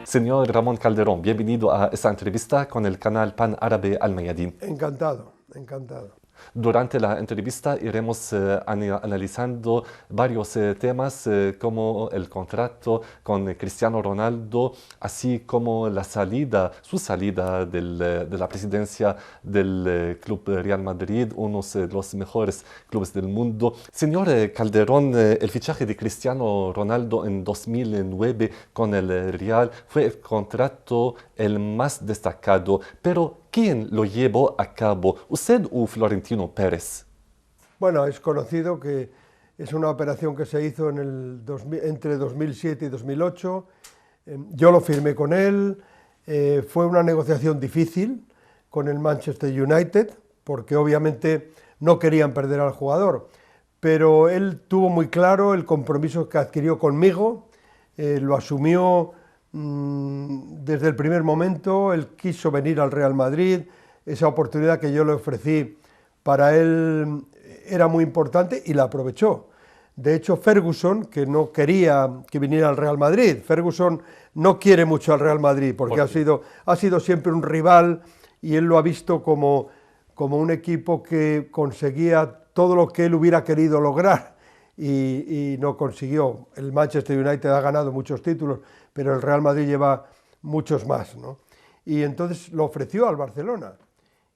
Señor Ramón Calderón, bienvenido a esta entrevista con el canal Pan Árabe Al Mayadin. Encantado, encantado. Durante la entrevista iremos analizando varios temas como el contrato con Cristiano Ronaldo, así como su salida de la presidencia del Club Real Madrid, uno de los mejores clubes del mundo. Señor Calderón, el fichaje de Cristiano Ronaldo en 2009 con el Real fue el contrato el más destacado, pero ¿quién lo llevó a cabo? ¿Usted o Florentino Pérez? Bueno, es conocido que es una operación que se hizo entre 2007 y 2008. Yo lo firmé con él. Fue una negociación difícil con el Manchester United, porque obviamente no querían perder al jugador. Pero él tuvo muy claro el compromiso que adquirió conmigo, lo asumió desde el primer momento. Él quiso venir al Real Madrid, esa oportunidad que yo le ofrecí para él era muy importante y la aprovechó. De hecho, Ferguson, que no quería que viniera al Real Madrid, Ferguson no quiere mucho al Real Madrid porque ha sido siempre un rival y él lo ha visto como un equipo que conseguía todo lo que él hubiera querido lograr y no consiguió. El Manchester United ha ganado muchos títulos, pero el Real Madrid lleva muchos más, ¿no? Y entonces lo ofreció al Barcelona.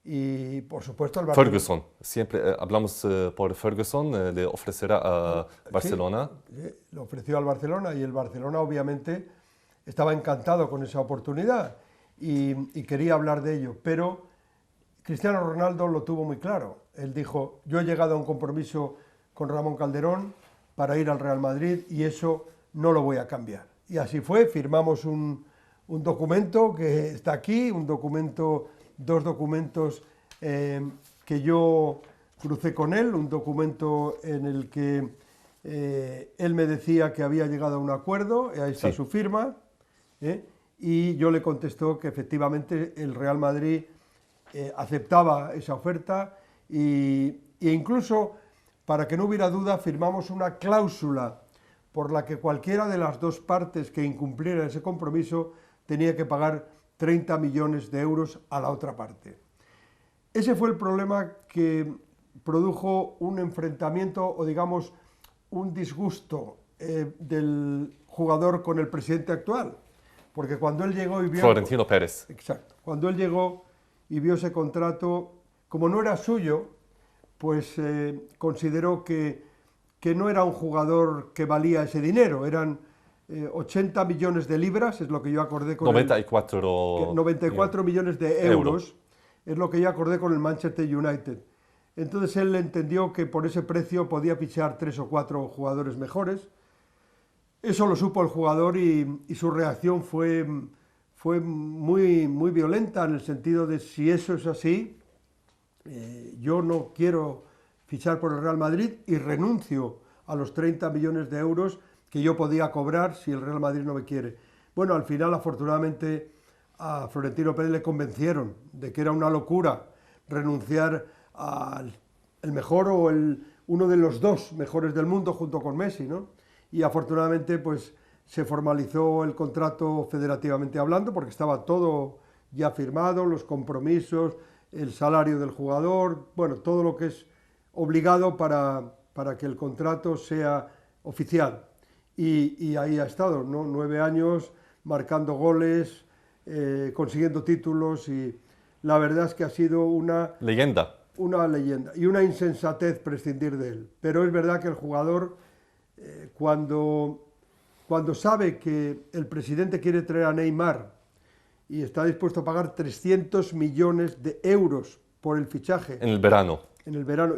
Y por supuesto al Barcelona. Ferguson, siempre hablamos por Ferguson, le ofrecerá a Barcelona. Sí, lo ofreció al Barcelona y el Barcelona obviamente estaba encantado con esa oportunidad y quería hablar de ello, pero Cristiano Ronaldo lo tuvo muy claro. Él dijo, yo he llegado a un compromiso con Ramón Calderón para ir al Real Madrid y eso no lo voy a cambiar. Y así fue, firmamos un documento que está aquí, dos documentos que yo crucé con él, un documento en el que él me decía que había llegado a un acuerdo, ahí está su firma, y yo le contestó que efectivamente el Real Madrid aceptaba esa oferta e incluso, para que no hubiera duda, firmamos una cláusula por la que cualquiera de las dos partes que incumpliera ese compromiso tenía que pagar 30 millones de euros a la otra parte. Ese fue el problema que produjo un enfrentamiento o digamos un disgusto del jugador con el presidente actual, porque cuando él llegó y vio... Florentino Pérez. Exacto. Cuando él llegó y vio ese contrato, como no era suyo, pues consideró que no era un jugador que valía ese dinero, eran 80 millones de libras, es lo que yo acordé con 94 millones de euros, es lo que yo acordé con el Manchester United. Entonces él entendió que por ese precio podía fichar 3 o 4 jugadores mejores. Eso lo supo el jugador y su reacción fue muy, muy violenta, en el sentido de, si eso es así, yo no quiero fichar por el Real Madrid y renuncio a los 30 millones de euros que yo podía cobrar si el Real Madrid no me quiere. Bueno, al final, afortunadamente, a Florentino Pérez le convencieron de que era una locura renunciar al mejor o uno de los dos mejores del mundo junto con Messi, ¿no? Y afortunadamente, pues, se formalizó el contrato federativamente hablando, porque estaba todo ya firmado, los compromisos, el salario del jugador, bueno, todo lo que es obligado para que el contrato sea oficial. Y ahí ha estado, ¿no? 9 años marcando goles, consiguiendo títulos, y la verdad es que ha sido una leyenda y una insensatez prescindir de él. Pero es verdad que el jugador, cuando sabe que el presidente quiere traer a Neymar y está dispuesto a pagar 300 millones de euros por el fichaje en el verano,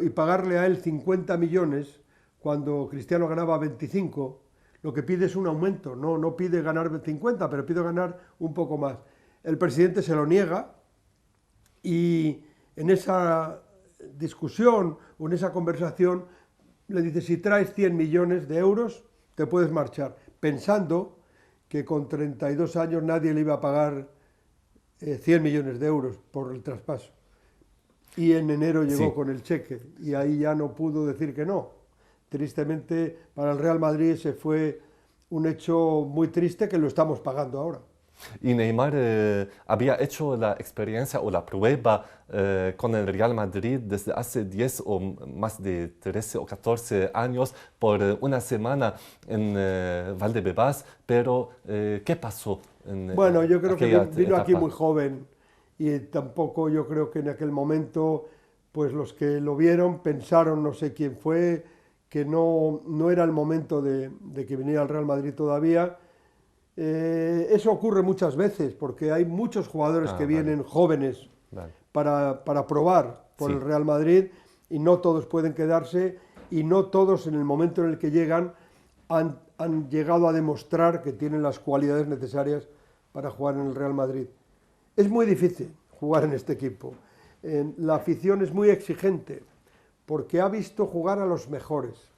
y pagarle a él 50 millones cuando Cristiano ganaba 25, lo que pide es un aumento, no pide ganar 50, pero pide ganar un poco más. El presidente se lo niega y en esa discusión o en esa conversación le dice, si traes 100 millones de euros te puedes marchar, pensando que con 32 años nadie le iba a pagar 100 millones de euros por el traspaso. Y en enero llegó con el cheque y ahí ya no pudo decir que no. Tristemente para el Real Madrid ese fue un hecho muy triste que lo estamos pagando ahora. Y Neymar había hecho la experiencia o la prueba con el Real Madrid desde hace 10 o más de 13 o 14 años por una semana en Valdebebas, pero ¿qué pasó en Bueno, yo creo que aquella vino aquí etapa? muy joven y tampoco yo creo que en aquel momento, pues los que lo vieron pensaron, no sé quién fue, que no era el momento de que viniera al Real Madrid todavía. Eso ocurre muchas veces porque hay muchos jugadores que Ah, vale, vienen jóvenes vale. para probar por Sí, el Real Madrid y no todos pueden quedarse y no todos en el momento en el que llegan han llegado a demostrar que tienen las cualidades necesarias para jugar en el Real Madrid. Es muy difícil jugar en este equipo. La afición es muy exigente porque ha visto jugar a los mejores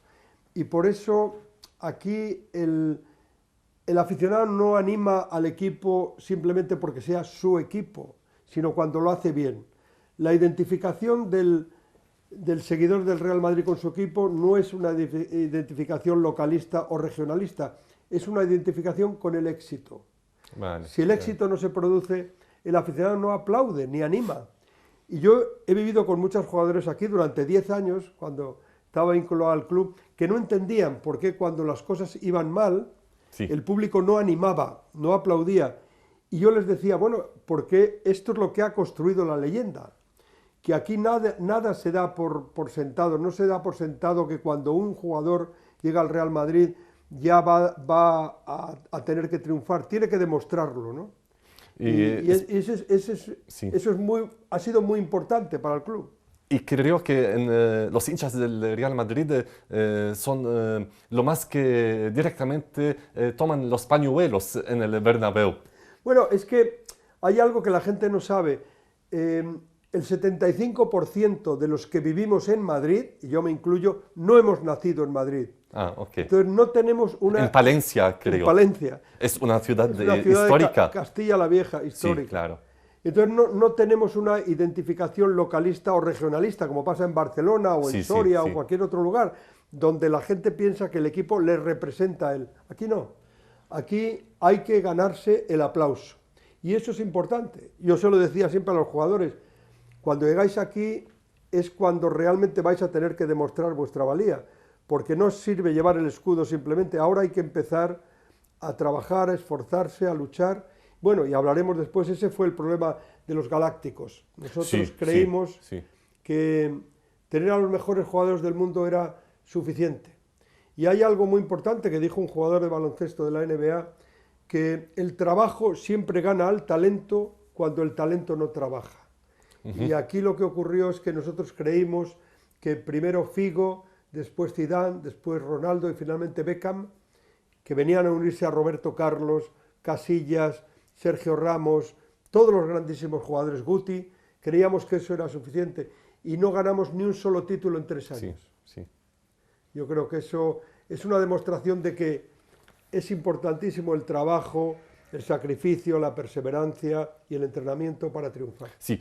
y por eso aquí el aficionado no anima al equipo simplemente porque sea su equipo, sino cuando lo hace bien. La identificación del seguidor del Real Madrid con su equipo no es una identificación localista o regionalista, es una identificación con el éxito. vale, Si el éxito no se produce, el aficionado no aplaude ni anima. Y yo he vivido con muchos jugadores aquí durante 10 años, cuando estaba vinculado al club, que no entendían por qué cuando las cosas iban mal, sí. el público no animaba, no aplaudía. Y yo les decía, bueno, porque esto es lo que ha construido la leyenda, que aquí nada se da por sentado, no se da por sentado que cuando un jugador llega al Real Madrid ya va a tener que triunfar, tiene que demostrarlo, ¿no? Y Sí. eso ha sido muy importante para el club. Y creo que los hinchas del Real Madrid son lo más que directamente toman los pañuelos en el Bernabéu. Bueno, es que hay algo que la gente no sabe. El 75% de los que vivimos en Madrid, y yo me incluyo, no hemos nacido en Madrid. Ah, ok. Entonces no tenemos una... En Palencia, En creo. Palencia. Es una ciudad Es una ciudad histórica. de Castilla la Vieja, histórica. Sí, claro. Entonces no tenemos una identificación localista o regionalista, como pasa en Barcelona o en Sí, sí, Soria sí. o cualquier otro lugar, donde la gente piensa que el equipo le representa a él. Aquí no. Aquí hay que ganarse el aplauso. Y eso es importante. Yo se lo decía siempre a los jugadores, cuando llegáis aquí es cuando realmente vais a tener que demostrar vuestra valía, porque no sirve llevar el escudo simplemente, ahora hay que empezar a trabajar, a esforzarse, a luchar. Bueno, y hablaremos después, ese fue el problema de los galácticos. Nosotros Sí, creímos sí, sí. que tener a los mejores jugadores del mundo era suficiente. Y hay algo muy importante que dijo un jugador de baloncesto de la NBA, que el trabajo siempre gana al talento cuando el talento no trabaja. Y aquí lo que ocurrió es que nosotros creímos que primero Figo, después Zidane, después Ronaldo y finalmente Beckham, que venían a unirse a Roberto Carlos, Casillas, Sergio Ramos, todos los grandísimos jugadores, Guti, creíamos que eso era suficiente y no ganamos ni un solo título en 3 años. Sí, sí. Yo creo que eso es una demostración de que es importantísimo el trabajo, el sacrificio, la perseverancia y el entrenamiento para triunfar. Sí,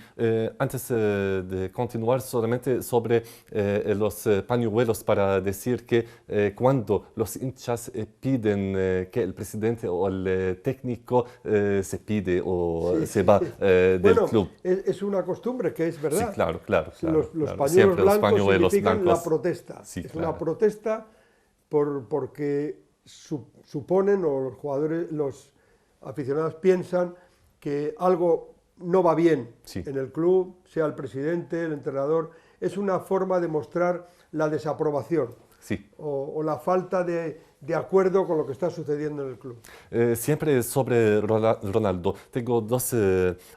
antes de continuar solamente sobre los pañuelos para decir que cuando los hinchas piden que el presidente o el técnico se pide o Sí, se va del bueno, club. es una costumbre que es verdad. Sí, claro, claro, Los claro. pañuelos Siempre los blancos pañuelos significan blancos. la protesta. Sí, es claro. una protesta porque suponen, o los jugadores, los aficionados piensan que algo no va bien Sí. en el club, sea el presidente, el entrenador. Es una forma de mostrar la desaprobación Sí. o la falta de acuerdo con lo que está sucediendo en el club. Siempre sobre Ronaldo,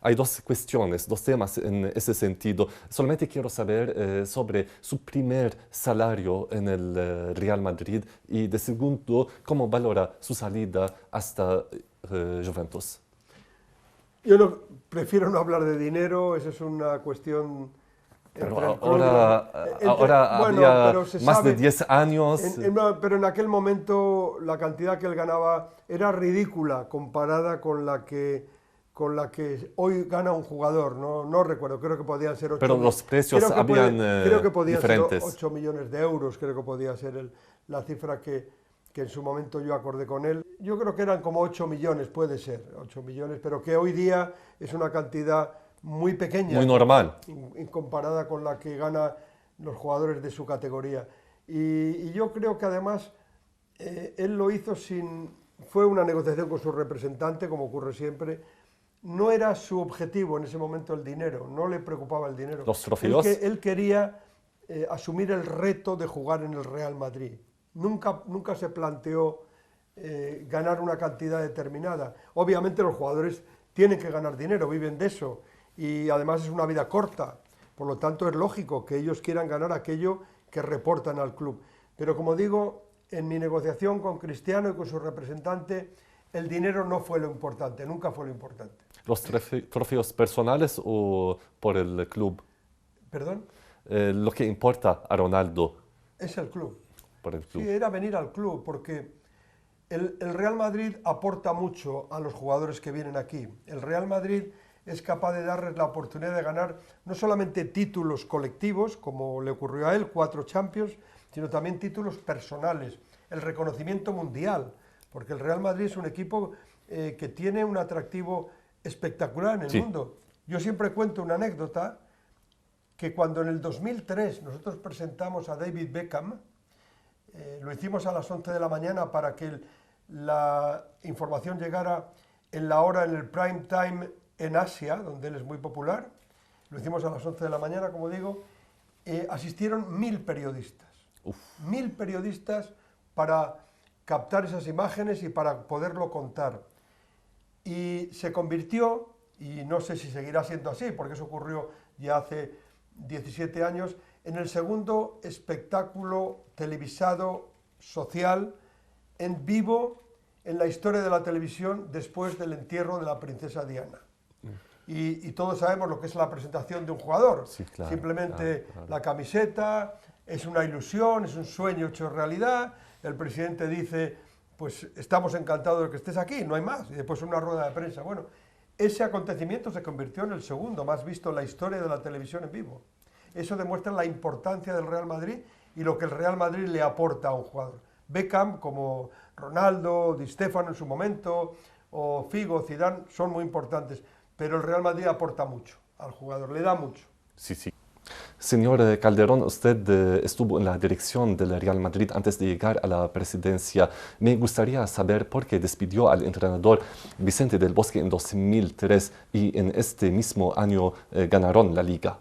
hay dos cuestiones, dos temas en ese sentido. Solamente quiero saber sobre su primer salario en el Real Madrid y de segundo, cómo valora su salida hasta Juventus. Yo prefiero no hablar de dinero, esa es una cuestión... Pero entre el club ahora bueno, había pero se más de sabe, 10 años. pero en aquel momento la cantidad que él ganaba era ridícula comparada con la que hoy gana un jugador. No recuerdo, creo que podían ser 8 Pero los precios habían creo que podían diferentes. ser 8 millones de euros, creo que podía ser la cifra que que en su momento yo acordé con él. Yo creo que eran como 8 millones, puede ser, 8 millones, pero que hoy día es una cantidad muy pequeña. Muy normal. Comparada con la que ganan los jugadores de su categoría. Y yo creo que además él lo hizo fue una negociación con su representante, como ocurre siempre. No era su objetivo en ese momento el dinero, no le preocupaba el dinero. Los trofeos. Él quería asumir el reto de jugar en el Real Madrid. Nunca se planteó ganar una cantidad determinada. Obviamente los jugadores tienen que ganar dinero, viven de eso, y además es una vida corta, por lo tanto es lógico que ellos quieran ganar aquello que reportan al club. Pero como digo, en mi negociación con Cristiano y con su representante, el dinero no fue lo importante, nunca fue lo importante. ¿Los trofeos personales o por el club? ¿Perdón? Lo que importa a Ronaldo. Es el club. Por el club. Sí, era venir al club, porque el Real Madrid aporta mucho a los jugadores que vienen aquí. El Real Madrid es capaz de darles la oportunidad de ganar no solamente títulos colectivos, como le ocurrió a él, 4 Champions, sino también títulos personales, el reconocimiento mundial, porque el Real Madrid es un equipo que tiene un atractivo espectacular en el mundo. Yo siempre cuento una anécdota, que cuando en el 2003 nosotros presentamos a David Beckham, lo hicimos a las 11 de la mañana para que la información llegara en la hora, en el prime time en Asia, donde él es muy popular. Lo hicimos a las 11 de la mañana, como digo. Asistieron 1000 periodistas. 1000 periodistas para captar esas imágenes y para poderlo contar. Y se convirtió, y no sé si seguirá siendo así, porque eso ocurrió ya hace 17 años, en el segundo espectáculo televisado social en vivo en la historia de la televisión después del entierro de la princesa Diana. Y todos sabemos lo que es la presentación de un jugador. Sí, claro, simplemente claro. La camiseta, es una ilusión, es un sueño hecho realidad. El presidente dice, pues estamos encantados de que estés aquí, no hay más. Y después una rueda de prensa. Bueno, ese acontecimiento se convirtió en el segundo más visto en la historia de la televisión en vivo. Eso demuestra la importancia del Real Madrid y lo que el Real Madrid le aporta a un jugador. Beckham, como Ronaldo, Di Stéfano en su momento, o Figo, Zidane, son muy importantes, pero el Real Madrid aporta mucho al jugador, le da mucho. Sí, sí. Señor Calderón, usted estuvo en la dirección del Real Madrid antes de llegar a la presidencia. Me gustaría saber por qué despidió al entrenador Vicente del Bosque en 2003 y en este mismo año ganaron la Liga.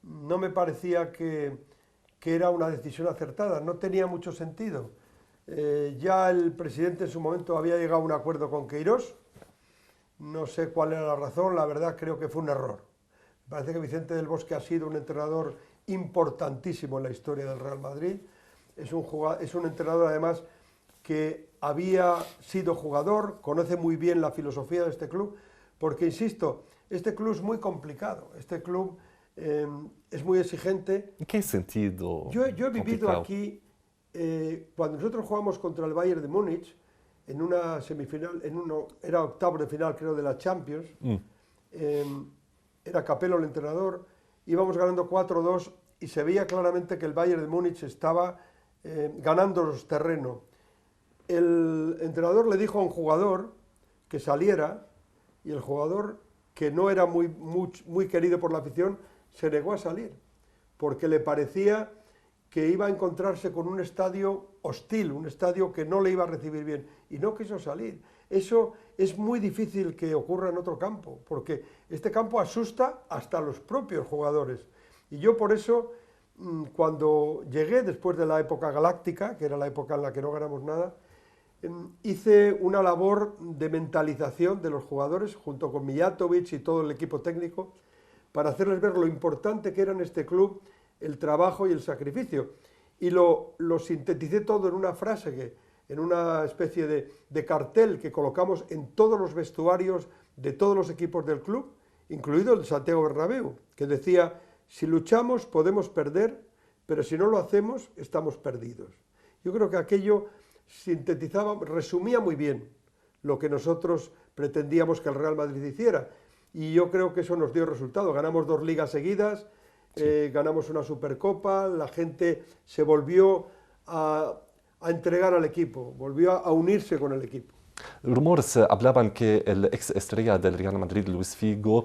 No me parecía que era una decisión acertada, no tenía mucho sentido. Ya el presidente en su momento había llegado a un acuerdo con Queirós, no sé cuál era la razón, la verdad creo que fue un error. Me parece que Vicente del Bosque ha sido un entrenador importantísimo en la historia del Real Madrid, es un entrenador además que había sido jugador, conoce muy bien la filosofía de este club, porque insisto, este club es muy complicado, este club es muy exigente. ¿En qué sentido? Yo he vivido complicado? aquí, cuando nosotros jugamos contra el Bayern de Múnich, en una semifinal, era octavo de final creo de la Champions, era Capello el entrenador, íbamos ganando 4-2 y se veía claramente que el Bayern de Múnich estaba ganando los terrenos. El entrenador le dijo a un jugador que saliera y el jugador, que no era muy querido por la afición, se negó a salir, porque le parecía que iba a encontrarse con un estadio hostil, un estadio que no le iba a recibir bien, y no quiso salir. Eso es muy difícil que ocurra en otro campo, porque este campo asusta hasta a los propios jugadores. Y yo por eso, cuando llegué, después de la época galáctica, que era la época en la que no ganamos nada, hice una labor de mentalización de los jugadores, junto con Mijatovic y todo el equipo técnico, para hacerles ver lo importante que era en este club el trabajo y el sacrificio. Y lo sinteticé todo en una frase, en una especie de cartel que colocamos en todos los vestuarios de todos los equipos del club, incluido el Santiago Bernabéu, que decía, si luchamos podemos perder, pero si no lo hacemos estamos perdidos. Yo creo que aquello sintetizaba, resumía muy bien lo que nosotros pretendíamos que el Real Madrid hiciera, y yo creo que eso nos dio resultado. Ganamos 2 ligas seguidas, ganamos una Supercopa, la gente se volvió a a entregar al equipo, volvió a unirse con el equipo. Rumores hablaban que el ex estrella del Real Madrid, Luis Figo,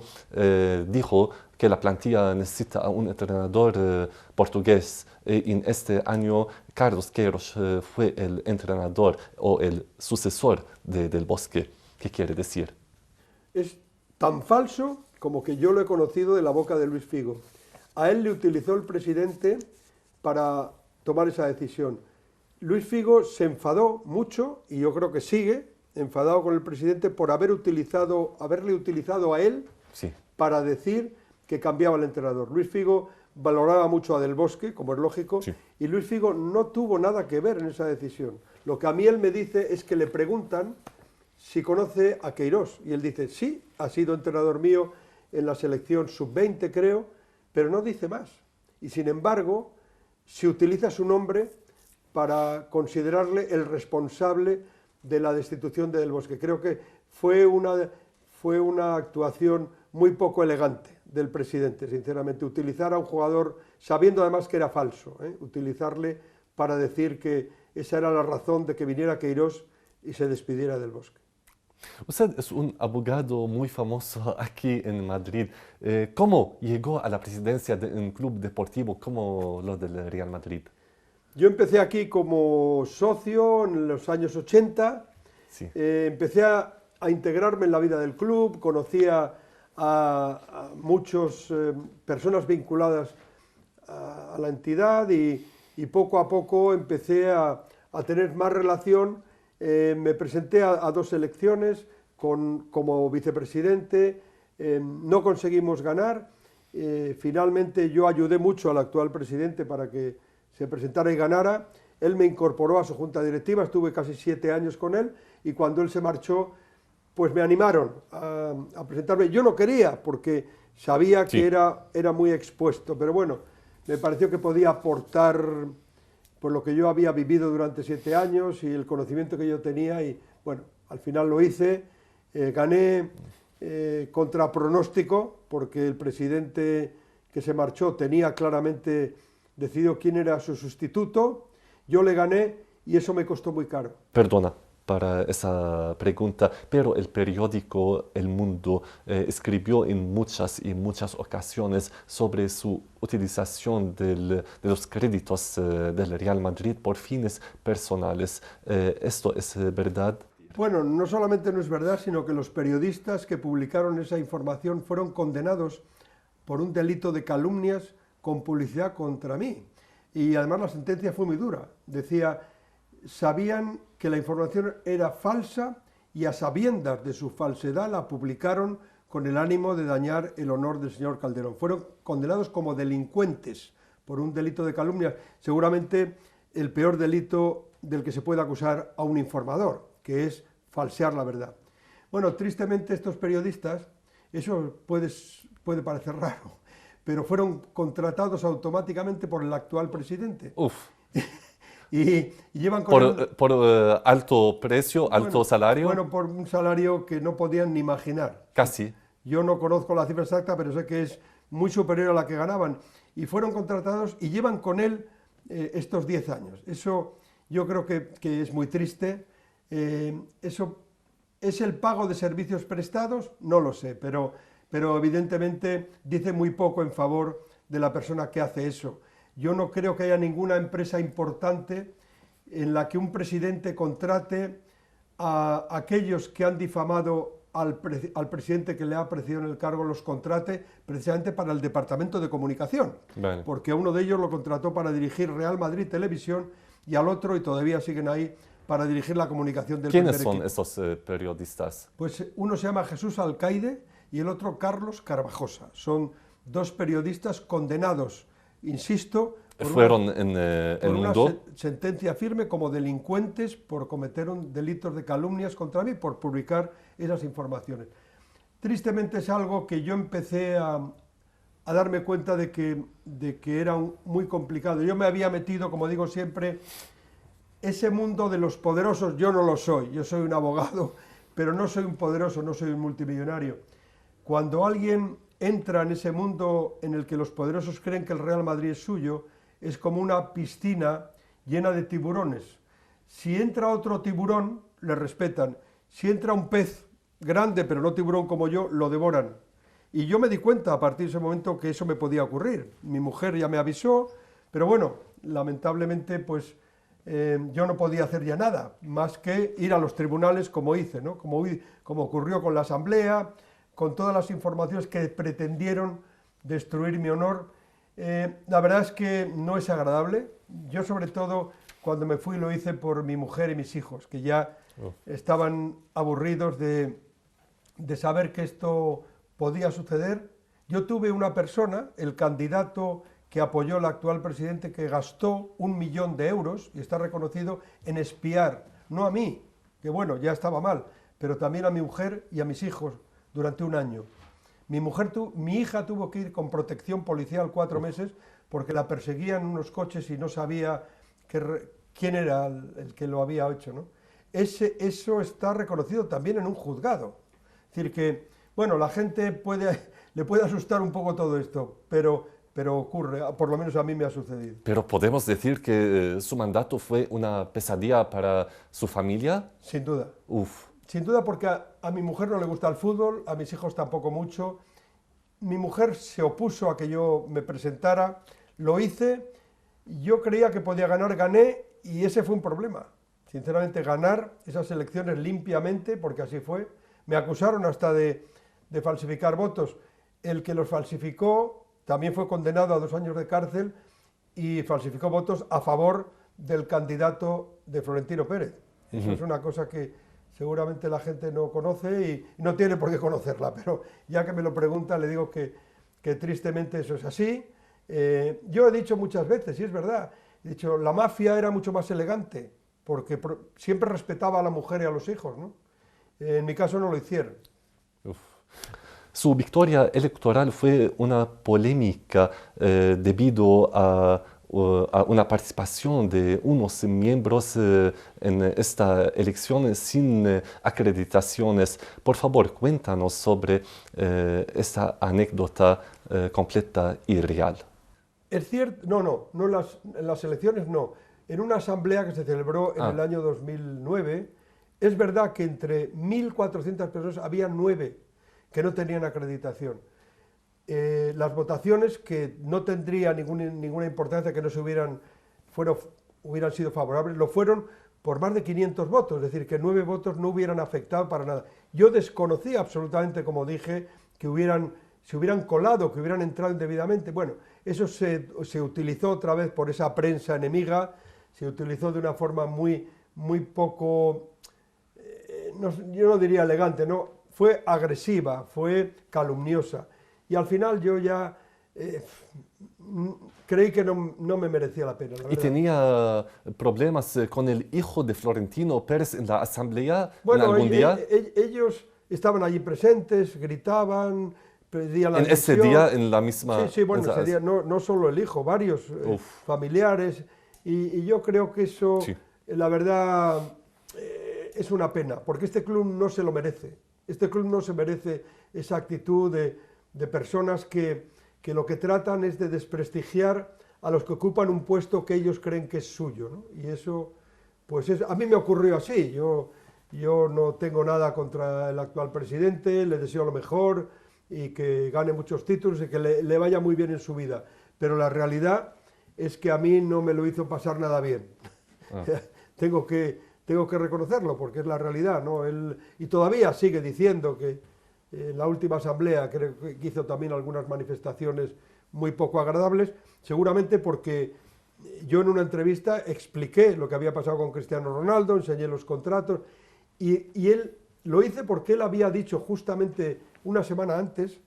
dijo que la plantilla necesita a un entrenador portugués. En este año, Carlos Queiroz fue el entrenador o el sucesor Del Bosque. ¿Qué quiere decir? Es tan falso como que yo lo he conocido de la boca de Luis Figo. A él le utilizó el presidente para tomar esa decisión. Luis Figo se enfadó mucho, y yo creo que sigue enfadado con el presidente por haberle utilizado a él Sí. para decir que cambiaba el entrenador. Luis Figo valoraba mucho a Del Bosque, como es lógico, Sí. y Luis Figo no tuvo nada que ver en esa decisión. Lo que a mí él me dice es que le preguntan si conoce a Queiroz, y él dice, sí, ha sido entrenador mío en la selección sub-20, creo, pero no dice más. Y sin embargo, se utiliza su nombre para considerarle el responsable de la destitución de Del Bosque. Creo que fue una actuación muy poco elegante del presidente, sinceramente, utilizar a un jugador, sabiendo además que era falso, utilizarle para decir que esa era la razón de que viniera Queiroz y se despidiera Del Bosque. Usted es un abogado muy famoso aquí en Madrid. ¿Cómo llegó a la presidencia de un club deportivo como lo del Real Madrid? Yo empecé aquí como socio en los años 80, Sí. empecé a integrarme en la vida del club, conocía a muchas personas vinculadas a la entidad y poco a poco empecé a tener más relación. Me presenté a dos elecciones como vicepresidente, no conseguimos ganar, finalmente yo ayudé mucho al actual presidente para que se presentara y ganara. Él me incorporó a su junta directiva, estuve casi 7 años con él, y cuando él se marchó, pues me animaron a presentarme. Yo no quería, porque sabía Sí. que era muy expuesto, pero bueno, me pareció que podía aportar por lo que yo había vivido durante 7 años y el conocimiento que yo tenía, y bueno, al final lo hice, gané contra pronóstico, porque el presidente que se marchó tenía claramente decidió quién era su sustituto, yo le gané y eso me costó muy caro. Perdona para esa pregunta, pero el periódico El Mundo escribió en muchas ocasiones sobre su utilización de los créditos del Real Madrid por fines personales. ¿Esto es verdad? Bueno, no solamente no es verdad, sino que los periodistas que publicaron esa información fueron condenados por un delito de calumnias con publicidad contra mí. Y además la sentencia fue muy dura. Decía, sabían que la información era falsa y a sabiendas de su falsedad la publicaron con el ánimo de dañar el honor del señor Calderón. Fueron condenados como delincuentes por un delito de calumnia, seguramente el peor delito del que se puede acusar a un informador, que es falsear la verdad. Bueno, tristemente estos periodistas, eso puede parecer raro, pero fueron contratados automáticamente por el actual presidente. Uf. Y llevan con él, ¿Por alto precio, alto salario? Bueno, por un salario que no podían ni imaginar. Casi. Yo no conozco la cifra exacta, pero sé que es muy superior a la que ganaban. Y fueron contratados y llevan con él estos 10 años. Eso yo creo que es muy triste. Eso ¿es el pago de servicios prestados? No lo sé, pero evidentemente dice muy poco en favor de la persona que hace eso. Yo no creo que haya ninguna empresa importante en la que un presidente contrate a aquellos que han difamado al presidente que le ha precedido en el cargo, los contrate precisamente para el departamento de comunicación, Vale. porque a uno de ellos lo contrató para dirigir Real Madrid Televisión y al otro, y todavía siguen ahí, para dirigir la comunicación del ¿Quiénes primer son equipo. esos periodistas? Pues uno se llama Jesús Alcaide y el otro Carlos Carvajosa. Son dos periodistas condenados, insisto, ¿Fueron en El por una Mundo? sentencia firme como delincuentes por cometer delitos de calumnias contra mí, por publicar esas informaciones. Tristemente es algo que yo empecé a darme cuenta de que era muy complicado. Yo me había metido, como digo siempre, ese mundo de los poderosos. Yo no lo soy, yo soy un abogado, pero no soy un poderoso, no soy un multimillonario. Cuando alguien entra en ese mundo en el que los poderosos creen que el Real Madrid es suyo, es como una piscina llena de tiburones. Si entra otro tiburón, le respetan. Si entra un pez grande, pero no tiburón como yo, lo devoran. Y yo me di cuenta a partir de ese momento que eso me podía ocurrir. Mi mujer ya me avisó, pero bueno, lamentablemente pues yo no podía hacer ya nada, más que ir a los tribunales como hice, ¿no? Como ocurrió con la Asamblea, con todas las informaciones que pretendieron destruir mi honor. La verdad es que no es agradable. Yo sobre todo cuando me fui lo hice por mi mujer y mis hijos, que ya estaban aburridos de saber que esto podía suceder. Yo tuve una persona, el candidato que apoyó al actual presidente, que gastó 1 millón de euros, y está reconocido, en espiar, no a mí, que bueno, ya estaba mal, pero también a mi mujer y a mis hijos durante 1 año. Mi hija tuvo que ir con protección policial 4 meses porque la perseguían unos coches y no sabía quién era el que lo había hecho, ¿no? Eso está reconocido también en un juzgado. Es decir que, bueno, la gente le puede asustar un poco todo esto, pero ocurre, por lo menos a mí me ha sucedido. Pero podemos decir que su mandato fue una pesadilla para su familia. Sin duda. Uf. Sin duda porque a mi mujer no le gusta el fútbol, a mis hijos tampoco mucho. Mi mujer se opuso a que yo me presentara, lo hice, yo creía que podía ganar, gané y ese fue un problema. Sinceramente, ganar esas elecciones limpiamente, porque así fue. Me acusaron hasta de falsificar votos. El que los falsificó también fue condenado a 2 años de cárcel y falsificó votos a favor del candidato de Florentino Pérez. Eso es una cosa que seguramente la gente no conoce y no tiene por qué conocerla, pero ya que me lo pregunta le digo que tristemente eso es así. Yo he dicho muchas veces, y es verdad, he dicho, la mafia era mucho más elegante, porque siempre respetaba a la mujer y a los hijos, ¿no? En mi caso no lo hicieron. Uf. Su victoria electoral fue una polémica debido a una participación de unos miembros en esta elección sin acreditaciones. Por favor, cuéntanos sobre esta anécdota completa y real. Es cierto, no en las elecciones no. En una asamblea que se celebró en el año 2009, es verdad que entre 1.400 personas había 9 que no tenían acreditación. Las votaciones, que no tendría ninguna importancia que no hubieran sido favorables, lo fueron por más de 500 votos, es decir, que 9 votos no hubieran afectado para nada. Yo desconocía absolutamente, como dije, que se hubieran colado, que hubieran entrado indebidamente. Bueno, eso se utilizó otra vez por esa prensa enemiga, se utilizó de una forma muy poco, yo no diría elegante, no, fue agresiva, fue calumniosa. Y al final yo ya creí que no me merecía la pena. ¿Y tenía problemas con el hijo de Florentino Pérez en la asamblea en algún día? Ellos estaban allí presentes, gritaban, pedían la ¿En ese día, en la misma...? Sí, bueno, ese día no solo el hijo, varios familiares. Y yo creo que eso, la verdad, es una pena, porque este club no se lo merece. Este club no se merece esa actitud de personas que lo que tratan es de desprestigiar a los que ocupan un puesto que ellos creen que es suyo, ¿no? Y eso, pues a mí me ocurrió así. Yo no tengo nada contra el actual presidente, le deseo lo mejor y que gane muchos títulos y que le vaya muy bien en su vida. Pero la realidad es que a mí no me lo hizo pasar nada bien. Tengo que reconocerlo porque es la realidad, ¿no? Y todavía sigue diciendo que en la última asamblea creo que hizo también algunas manifestaciones muy poco agradables, seguramente porque yo en una entrevista expliqué lo que había pasado con Cristiano Ronaldo, enseñé los contratos y él lo hice porque él había dicho justamente una semana antes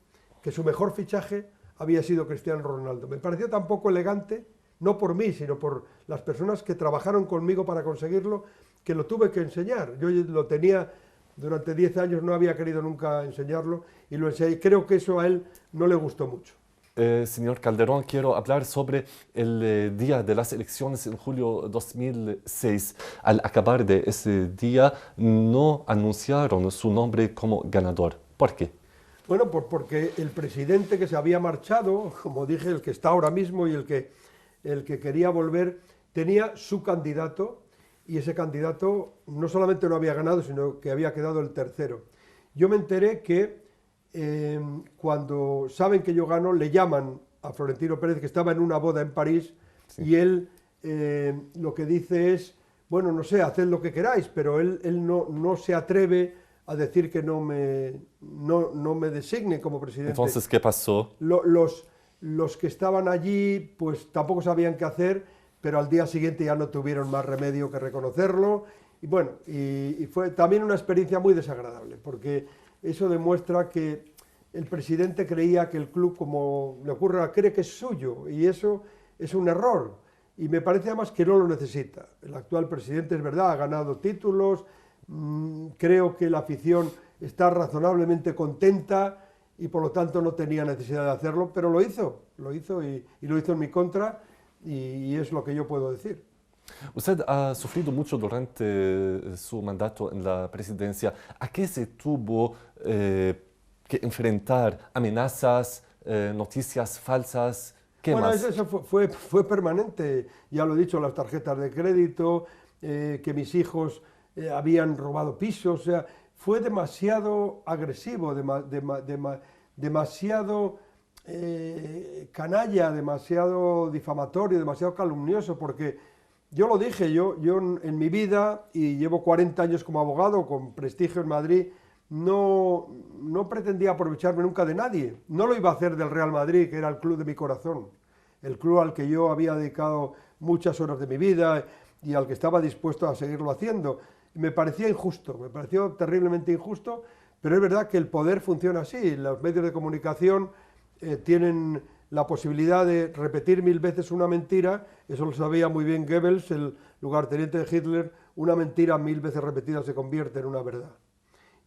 que su mejor fichaje había sido Cristiano Ronaldo. Me pareció tan poco elegante, no por mí, sino por las personas que trabajaron conmigo para conseguirlo, que lo tuve que enseñar. Yo lo tenía durante 10 años, no había querido nunca enseñarlo y lo enseñé. Creo que eso a él no le gustó mucho. Señor Calderón, quiero hablar sobre el día de las elecciones en julio 2006. Al acabar de ese día, no anunciaron su nombre como ganador. ¿Por qué? Bueno, pues porque el presidente que se había marchado, como dije, el que está ahora mismo y el que quería volver, tenía su candidato y ese candidato no solamente no había ganado, sino que había quedado el tercero. Yo me enteré que cuando saben que yo gano, le llaman a Florentino Pérez, que estaba en una boda en París, sí. Y él lo que dice es, bueno, no sé, haced lo que queráis, pero él no se atreve a decir que no me designe como presidente. Entonces, ¿qué pasó? Los que estaban allí, pues tampoco sabían qué hacer, pero al día siguiente ya no tuvieron más remedio que reconocerlo. Y bueno, y fue también una experiencia muy desagradable, porque eso demuestra que el presidente creía que el club, como le ocurre, cree que es suyo, y eso es un error. Y me parece además que no lo necesita. El actual presidente, es verdad, ha ganado títulos, creo que la afición está razonablemente contenta y por lo tanto no tenía necesidad de hacerlo, pero lo hizo y lo hizo en mi contra y es lo que yo puedo decir. Usted ha sufrido mucho durante su mandato en la presidencia. ¿A qué se tuvo que enfrentar? ¿Amenazas, noticias falsas? ¿Qué más? Eso fue permanente. Ya lo he dicho, las tarjetas de crédito, que mis hijos habían robado pisos. O sea, fue demasiado agresivo, demasiado canalla, demasiado difamatorio, demasiado calumnioso, porque yo lo dije, yo en mi vida, y llevo 40 años como abogado, con prestigio en Madrid, no pretendía aprovecharme nunca de nadie. No lo iba a hacer del Real Madrid, que era el club de mi corazón, el club al que yo había dedicado muchas horas de mi vida y al que estaba dispuesto a seguirlo haciendo. Me parecía injusto, me pareció terriblemente injusto, pero es verdad que el poder funciona así. Los medios de comunicación tienen la posibilidad de repetir 1000 veces una mentira, eso lo sabía muy bien Goebbels, el lugarteniente de Hitler, una mentira 1000 veces repetida se convierte en una verdad.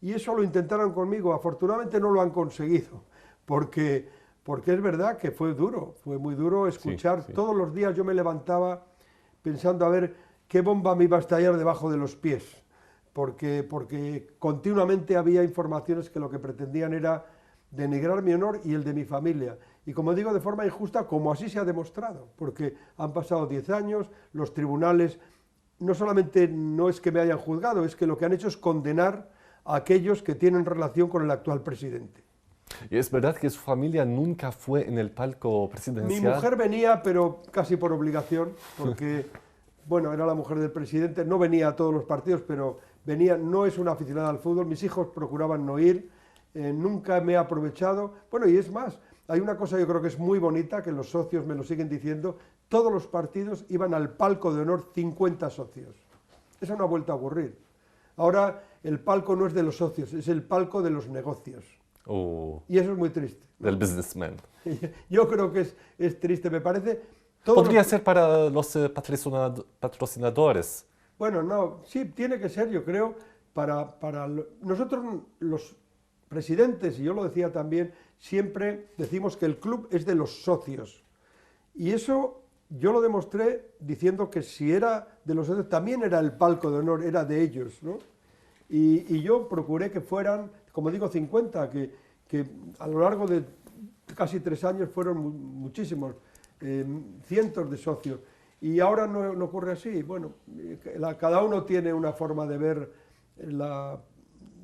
Y eso lo intentaron conmigo, afortunadamente no lo han conseguido, porque es verdad que fue muy duro escuchar, sí. Todos los días yo me levantaba pensando a ver qué bomba me iba a estallar debajo de los pies, porque continuamente había informaciones que lo que pretendían era denigrar mi honor y el de mi familia. Y como digo, de forma injusta, como así se ha demostrado, porque han pasado 10 años, los tribunales no solamente no es que me hayan juzgado, es que lo que han hecho es condenar a aquellos que tienen relación con el actual presidente. ¿Y es verdad que su familia nunca fue en el palco presidencial? Mi mujer venía, pero casi por obligación, porque, bueno, era la mujer del presidente, no venía a todos los partidos, pero venía, no es una aficionada al fútbol, mis hijos procuraban no ir, nunca me he aprovechado. Bueno, y es más, hay una cosa yo creo que es muy bonita, que los socios me lo siguen diciendo, todos los partidos iban al palco de honor 50 socios. Eso no ha vuelto a ocurrir. Ahora el palco no es de los socios, es el palco de los negocios. Y eso es muy triste. Del businessman. Yo creo que es triste, me parece. Podría ser para los patrocinadores. Bueno, no, sí, tiene que ser, yo creo, nosotros los presidentes, y yo lo decía también, siempre decimos que el club es de los socios. Y eso yo lo demostré diciendo que si era de los socios, también era el palco de honor, era de ellos, ¿no? Y yo procuré que fueran, como digo, 50, que a lo largo de casi 3 años fueron muchísimos, cientos de socios. Y ahora no ocurre así. Bueno, cada uno tiene una forma de ver,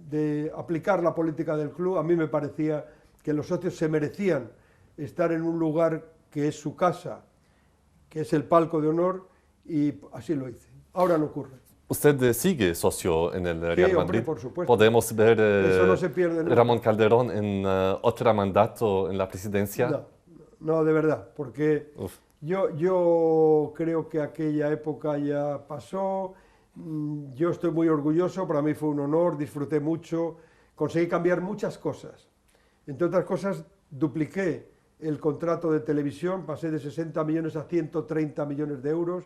de aplicar la política del club. A mí me parecía que los socios se merecían estar en un lugar que es su casa, que es el palco de honor, y así lo hice. Ahora no ocurre. Usted sigue socio en el Real Madrid. Hombre, por supuesto. ¿Podemos ver Eso no se pierde nunca. Ramón Calderón en otro mandato en la presidencia? No, de verdad, porque yo creo que aquella época ya pasó. Yo estoy muy orgulloso, para mí fue un honor, disfruté mucho, conseguí cambiar muchas cosas. Entre otras cosas, dupliqué el contrato de televisión, pasé de 60 millones a 130 millones de euros.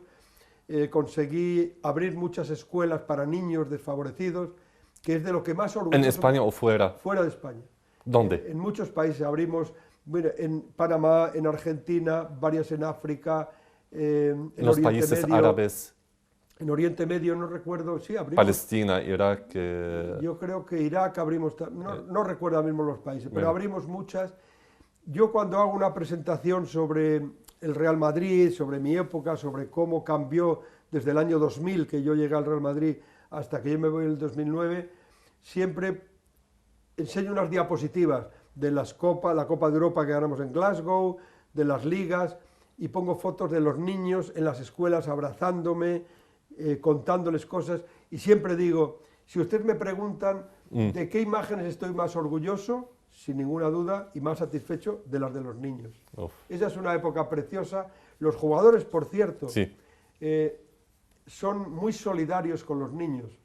Conseguí abrir muchas escuelas para niños desfavorecidos, que es de lo que más orgulloso. ¿En España o fuera? Fuera de España. ¿Dónde? En muchos países abrimos, mira, en Panamá, en Argentina, varias en África, en los países árabes. En Oriente Medio, no recuerdo, sí, abrimos. Palestina, Irak. Yo creo que Irak abrimos, no recuerdo ahora mismo los países, pero abrimos muchas. Yo cuando hago una presentación sobre el Real Madrid, sobre mi época, sobre cómo cambió desde el año 2000, que yo llegué al Real Madrid, hasta que yo me voy en el 2009, siempre enseño unas diapositivas de la Copa de Europa que ganamos en Glasgow, de las ligas, y pongo fotos de los niños en las escuelas abrazándome, contándoles cosas, y siempre digo, si ustedes me preguntan de qué imágenes estoy más orgulloso, sin ninguna duda, y más satisfecho, de las de los niños. Uf. Esa es una época preciosa. Los jugadores, por cierto, sí, son muy solidarios con los niños.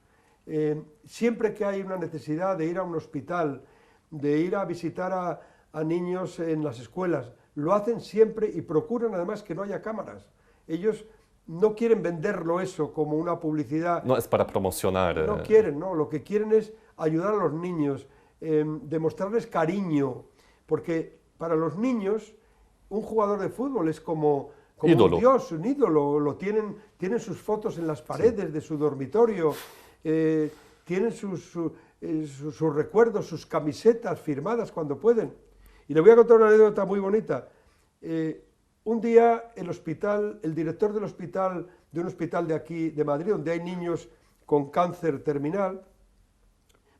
Siempre que hay una necesidad de ir a un hospital, de ir a visitar a niños en las escuelas, lo hacen siempre y procuran además que no haya cámaras. Ellos no quieren venderlo eso como una publicidad. No es para promocionar. No quieren, no. Lo que quieren es ayudar a los niños, demostrarles cariño, porque para los niños un jugador de fútbol es como un dios, un ídolo. Tienen sus fotos en las paredes, sí, de su dormitorio, tienen sus recuerdos, sus camisetas firmadas cuando pueden. Y le voy a contar una anécdota muy bonita. Un día el director del hospital, de un hospital de aquí, de Madrid, donde hay niños con cáncer terminal,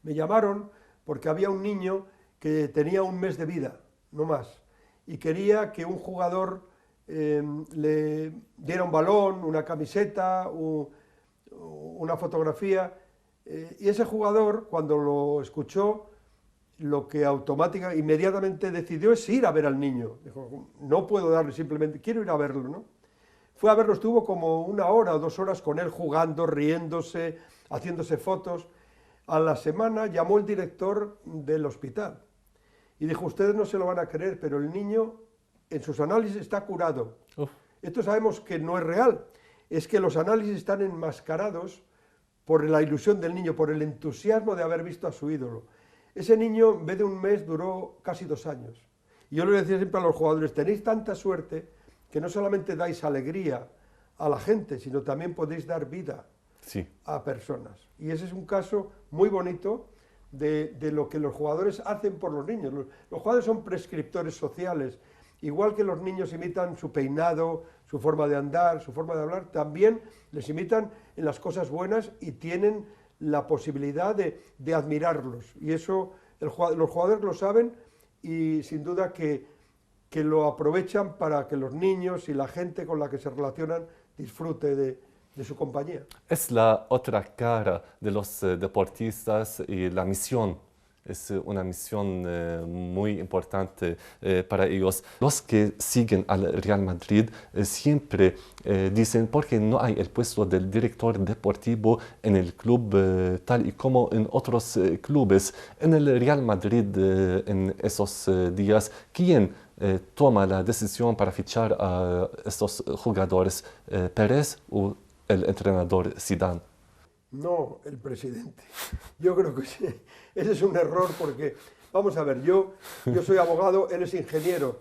me llamaron porque había un niño que tenía un mes de vida, no más, y quería que un jugador le diera un balón, una camiseta, una fotografía, y ese jugador, cuando lo escuchó, lo que inmediatamente decidió es ir a ver al niño. Dijo, no puedo darle, simplemente quiero ir a verlo, ¿no? Fue a verlo, estuvo como 1 hora o 2 horas con él jugando, riéndose, haciéndose fotos. A la semana llamó el director del hospital y dijo, ustedes no se lo van a creer, pero el niño en sus análisis está curado. Uf. Esto sabemos que no es real, es que los análisis están enmascarados por la ilusión del niño, por el entusiasmo de haber visto a su ídolo. Ese niño, en vez de un mes, duró casi 2 años. Y yo le decía siempre a los jugadores, tenéis tanta suerte que no solamente dais alegría a la gente, sino también podéis dar vida, sí, a personas. Y ese es un caso muy bonito de lo que los jugadores hacen por los niños. Los jugadores son prescriptores sociales. Igual que los niños imitan su peinado, su forma de andar, su forma de hablar, también les imitan en las cosas buenas y tienen la posibilidad de admirarlos. Y eso los jugadores lo saben y sin duda que lo aprovechan para que los niños y la gente con la que se relacionan disfrute de su compañía. Es la otra cara de los deportistas y la misión. Es una misión muy importante para ellos. Los que siguen al Real Madrid siempre dicen, ¿por qué no hay el puesto del director deportivo en el club tal y como en otros clubes? En el Real Madrid en esos días, ¿quién toma la decisión para fichar a estos jugadores? ¿Pérez o el entrenador Zidane? No, el presidente. Yo creo que ese es un error porque, vamos a ver, yo soy abogado, él es ingeniero.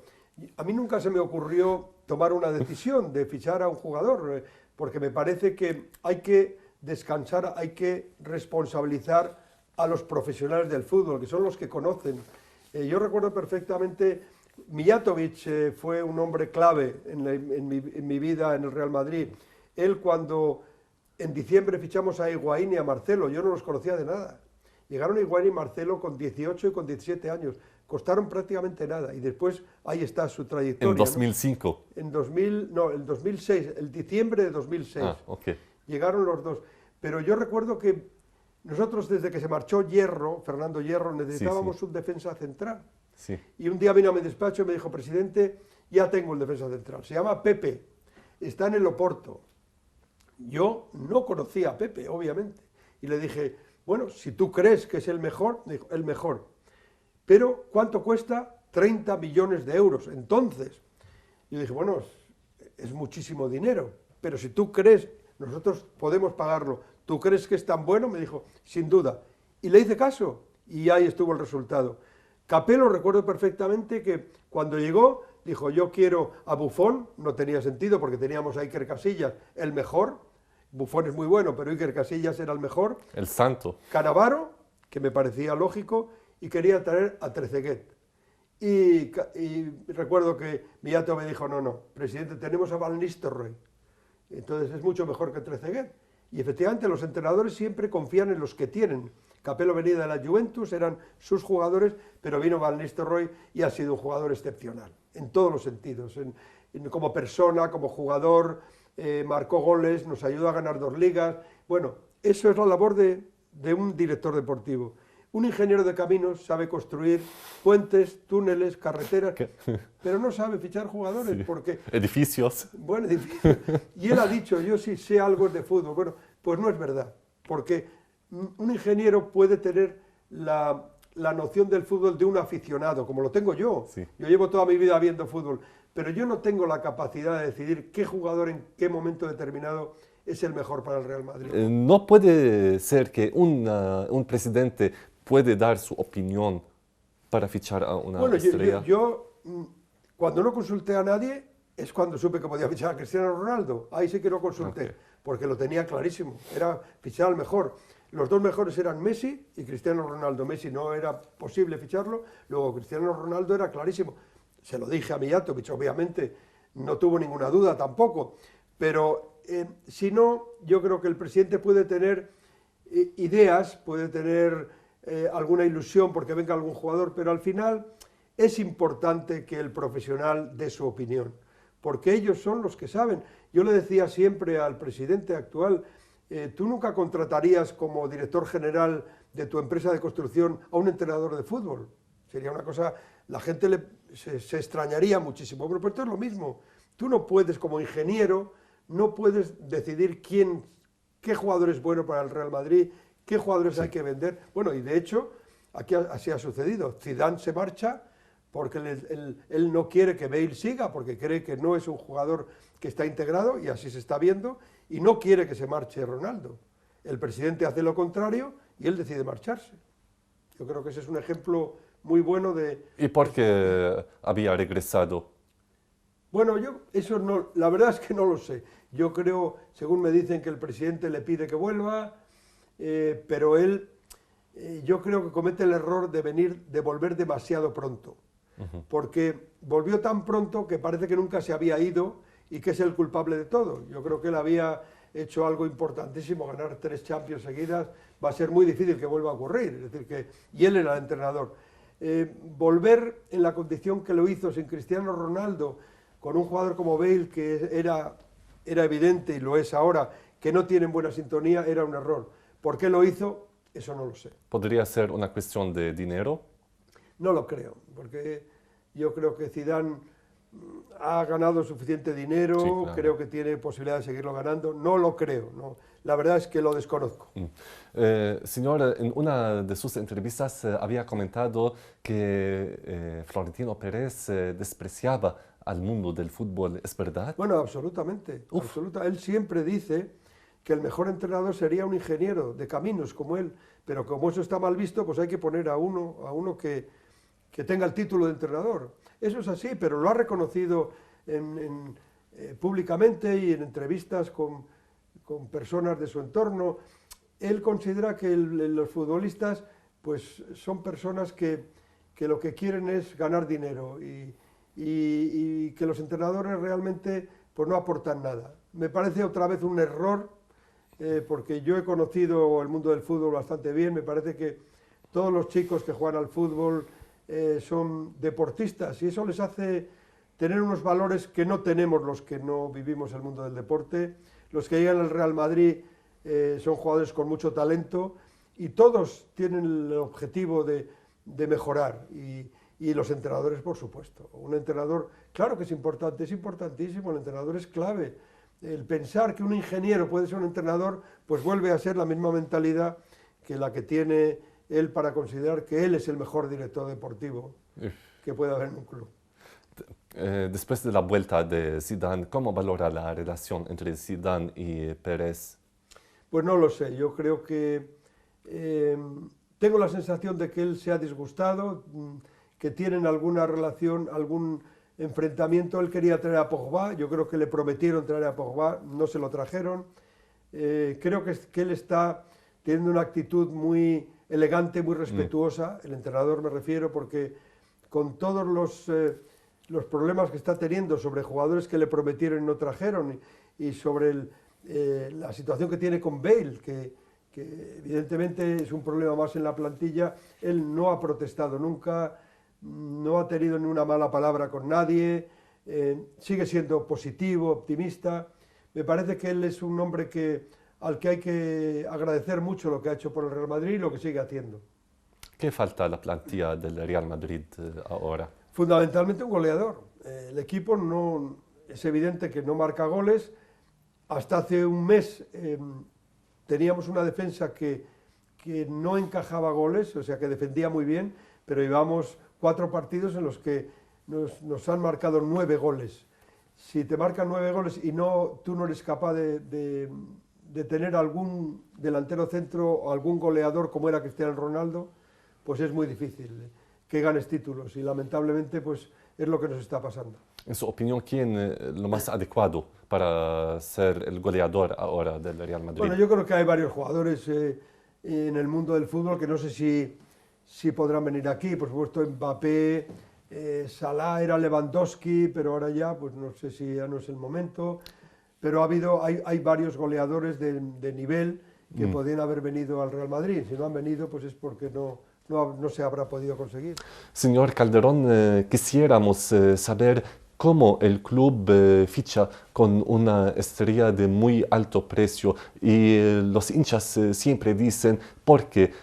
A mí nunca se me ocurrió tomar una decisión de fichar a un jugador, porque me parece que hay que descansar, hay que responsabilizar a los profesionales del fútbol, que son los que conocen. Yo recuerdo perfectamente, Mijatovic fue un hombre clave en mi vida en el Real Madrid. Él cuando en diciembre fichamos a Higuaín y a Marcelo, yo no los conocía de nada. Llegaron Higuaín y Marcelo con 18 y con 17 años, costaron prácticamente nada y después ahí está su trayectoria. ¿En 2005? ¿No? En 2006, el diciembre de 2006. Ah, okay. Llegaron los dos. Pero yo recuerdo que nosotros desde que se marchó Fernando Hierro, necesitábamos un defensa central. Sí. Y un día vino a mi despacho y me dijo, presidente, ya tengo el defensa central, se llama Pepe, está en el Oporto. Yo no conocía a Pepe, obviamente, y le dije, bueno, si tú crees que es el mejor, dijo, el mejor. Pero, ¿cuánto cuesta? 30 millones de euros. Entonces, yo dije, bueno, es muchísimo dinero, pero si tú crees, nosotros podemos pagarlo. ¿Tú crees que es tan bueno? Me dijo, sin duda. Y le hice caso, y ahí estuvo el resultado. Capello, recuerdo perfectamente que cuando llegó, dijo, yo quiero a Buffon, no tenía sentido porque teníamos a Iker Casillas, el mejor. Buffon es muy bueno, pero Iker Casillas era el mejor. El santo. Cannavaro, que me parecía lógico, y quería traer a Trezeguet. Y recuerdo que Miyato me dijo, no, presidente, tenemos a Van Nistelrooy, entonces es mucho mejor que Trezeguet. Y efectivamente los entrenadores siempre confían en los que tienen. Capello venía de la Juventus, eran sus jugadores, pero vino Van Nistelrooy y ha sido un jugador excepcional, en todos los sentidos, como persona, como jugador, marcó goles, nos ayudó a ganar 2 ligas. Bueno, eso es la labor de un director deportivo. Un ingeniero de caminos sabe construir puentes, túneles, carreteras, pero no sabe fichar jugadores, Sí. porque... Edificios. Bueno, edificios. Y él ha dicho, yo sí sé algo de fútbol. Bueno, pues no es verdad, porque un ingeniero puede tener la noción del fútbol de un aficionado, como lo tengo yo. Sí. Yo llevo toda mi vida viendo fútbol, pero yo no tengo la capacidad de decidir qué jugador en qué momento determinado es el mejor para el Real Madrid. No puede ser que un presidente puede dar su opinión para fichar a una Bueno, estrella. cuando no consulté a nadie es cuando supe que podía fichar a Cristiano Ronaldo. Ahí sí que no consulté, Ok. porque lo tenía clarísimo. Era fichar al mejor. Los 2 mejores eran Messi y Cristiano Ronaldo. Messi no era posible ficharlo, luego Cristiano Ronaldo era clarísimo. Se lo dije a Mijatovic, obviamente, no tuvo ninguna duda tampoco. Pero si no, yo creo que el presidente puede tener ideas, puede tener alguna ilusión porque venga algún jugador, pero al final es importante que el profesional dé su opinión, porque ellos son los que saben. Yo le decía siempre al presidente actual, tú nunca contratarías como director general de tu empresa de construcción a un entrenador de fútbol. Sería una cosa, la gente se extrañaría muchísimo, pero esto es lo mismo. Tú no puedes, como ingeniero, no puedes decidir qué jugador es bueno para el Real Madrid, qué jugadores hay que vender. Bueno, y de hecho, aquí así ha sucedido. Zidane se marcha porque él no quiere que Bale siga, porque cree que no es un jugador que está integrado, y así se está viendo, y no quiere que se marche Ronaldo. El presidente hace lo contrario y él decide marcharse. Yo creo que ese es un ejemplo muy bueno de... ¿Y por qué había regresado? Bueno, eso no, la verdad es que no lo sé. Yo creo, según me dicen, que el presidente le pide que vuelva, pero él, yo creo que comete el error de volver demasiado pronto, porque volvió tan pronto que parece que nunca se había ido y que es el culpable de todo. Yo creo que él había hecho algo importantísimo, ganar 3 Champions seguidas, va a ser muy difícil que vuelva a ocurrir, es decir, y él era el entrenador. Volver en la condición que lo hizo sin Cristiano Ronaldo, con un jugador como Bale, que era evidente, y lo es ahora, que no tienen buena sintonía, era un error. ¿Por qué lo hizo? Eso no lo sé. ¿Podría ser una cuestión de dinero? No lo creo, porque yo creo que Zidane ha ganado suficiente dinero, Sí, claro. creo que tiene posibilidad de seguirlo ganando. No lo creo, no. La verdad es que lo desconozco. Señor, en una de sus entrevistas había comentado que Florentino Pérez despreciaba al mundo del fútbol, ¿es verdad? Bueno, absolutamente. Él siempre dice que el mejor entrenador sería un ingeniero de caminos como él, pero como eso está mal visto, pues hay que poner a uno que tenga el título de entrenador. Eso es así, pero lo ha reconocido públicamente y en entrevistas con personas de su entorno. Él considera que los futbolistas pues son personas que lo que quieren es ganar dinero y que los entrenadores realmente pues no aportan nada. Me parece otra vez un error, porque yo he conocido el mundo del fútbol bastante bien. Me parece que todos los chicos que juegan al fútbol son deportistas y eso les hace tener unos valores que no tenemos los que no vivimos el mundo del deporte. Los que llegan al Real Madrid son jugadores con mucho talento y todos tienen el objetivo de mejorar, y los entrenadores, por supuesto. Un entrenador, claro que es importante, es importantísimo, el entrenador es clave. El pensar que un ingeniero puede ser un entrenador, pues vuelve a ser la misma mentalidad que la que tiene él para considerar que él es el mejor director deportivo que puede haber en un club. Después de la vuelta de Zidane, ¿cómo valora la relación entre Zidane y Pérez? Pues no lo sé, yo creo que tengo la sensación de que él se ha disgustado, que tienen alguna relación, algún enfrentamiento. Él quería traer a Pogba, yo creo que le prometieron traer a Pogba, no se lo trajeron. Creo que él está teniendo una actitud muy elegante, muy respetuosa, el entrenador me refiero, porque con todos los problemas que está teniendo sobre jugadores que le prometieron y no trajeron, y sobre la situación que tiene con Bale, que evidentemente es un problema más en la plantilla, él no ha protestado nunca, no ha tenido ni una mala palabra con nadie, sigue siendo positivo, optimista. Me parece que él es un hombre al que hay que agradecer mucho lo que ha hecho por el Real Madrid y lo que sigue haciendo. ¿Qué falta a la plantilla del Real Madrid ahora? Fundamentalmente un goleador. El equipo es evidente que no marca goles. Hasta hace un mes teníamos una defensa que no encajaba goles, o sea que defendía muy bien, pero llevamos 4 partidos en los que nos han marcado 9 goles. Si te marcan 9 goles y tú no eres capaz de tener algún delantero centro o algún goleador como era Cristiano Ronaldo, pues es muy difícil que ganes títulos, y lamentablemente pues es lo que nos está pasando. En su opinión, ¿quién es lo más adecuado para ser el goleador ahora del Real Madrid? Bueno, yo creo que hay varios jugadores en el mundo del fútbol que no sé si podrán venir aquí. Por supuesto, Mbappé, Salah, era Lewandowski, pero ahora ya, pues no sé si ya no es el momento. Pero hay varios goleadores de nivel que podrían haber venido al Real Madrid. Si no han venido, pues es porque no se habrá podido conseguir. Señor Calderón, quisiéramos saber cómo el club ficha con una estrella de muy alto precio, y los hinchas siempre dicen porque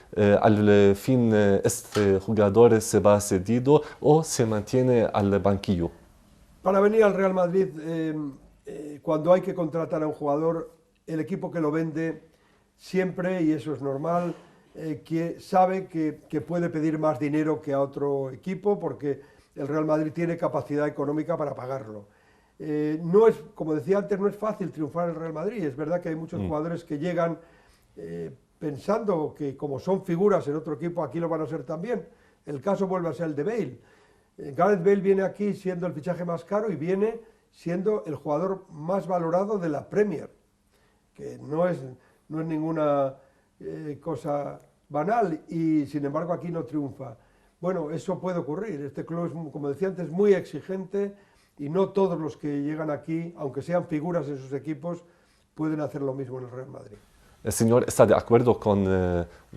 al fin este jugador se va cedido o se mantiene al banquillo. Para venir al Real Madrid, cuando hay que contratar a un jugador, el equipo que lo vende siempre, y eso es normal, que sabe que puede pedir más dinero que a otro equipo, porque el Real Madrid tiene capacidad económica para pagarlo. Como decía antes, no es fácil triunfar en el Real Madrid. Es verdad que hay muchos jugadores que llegan pensando que, como son figuras en otro equipo, aquí lo van a ser también. El caso vuelve a ser el de Bale. Gareth Bale viene aquí siendo el fichaje más caro y viene siendo el jugador más valorado de la Premier, que no es ninguna cosa banal, y sin embargo aquí no triunfa. Bueno, eso puede ocurrir. Este club es, como decía antes, muy exigente, y no todos los que llegan aquí, aunque sean figuras en sus equipos, pueden hacer lo mismo en el Real Madrid. ¿El señor está de acuerdo con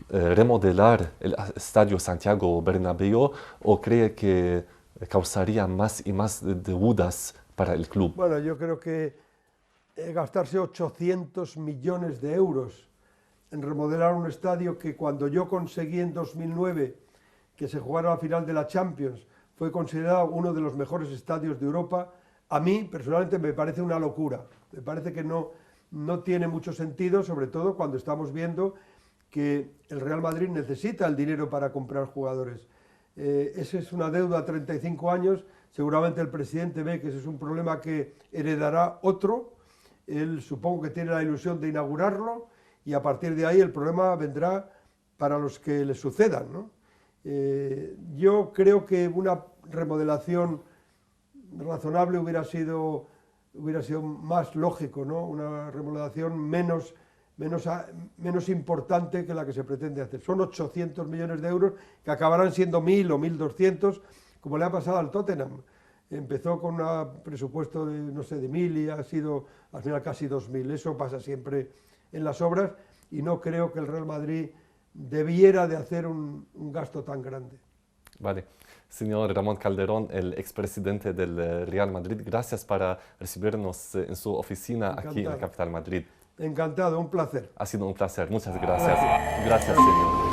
remodelar el estadio Santiago Bernabéu, o cree que causaría más y más deudas para el club? Bueno, yo creo que gastarse 800 millones de euros en remodelar un estadio que, cuando yo conseguí en 2009 que se jugara la final de la Champions, fue considerado uno de los mejores estadios de Europa, a mí personalmente me parece una locura. Me parece que no tiene mucho sentido, sobre todo cuando estamos viendo que el Real Madrid necesita el dinero para comprar jugadores. Esa es una deuda a 35 años, seguramente el presidente ve que ese es un problema que heredará otro, él supongo que tiene la ilusión de inaugurarlo, y a partir de ahí el problema vendrá para los que le sucedan, ¿no? Yo creo que una remodelación razonable hubiera sido más lógico, ¿no? Una remodelación menos importante que la que se pretende hacer. Son 800 millones de euros que acabarán siendo 1.000 o 1.200, como le ha pasado al Tottenham. Empezó con un presupuesto de, no sé, de 1.000 y ha sido al final casi 2.000. Eso pasa siempre en las obras, y no creo que el Real Madrid debiera de hacer un gasto tan grande. Vale. Señor Ramón Calderón, el expresidente del Real Madrid, gracias por recibirnos en su oficina. Encantado. Aquí en la capital Madrid. Encantado, un placer. Ha sido un placer, muchas gracias. Gracias, señor.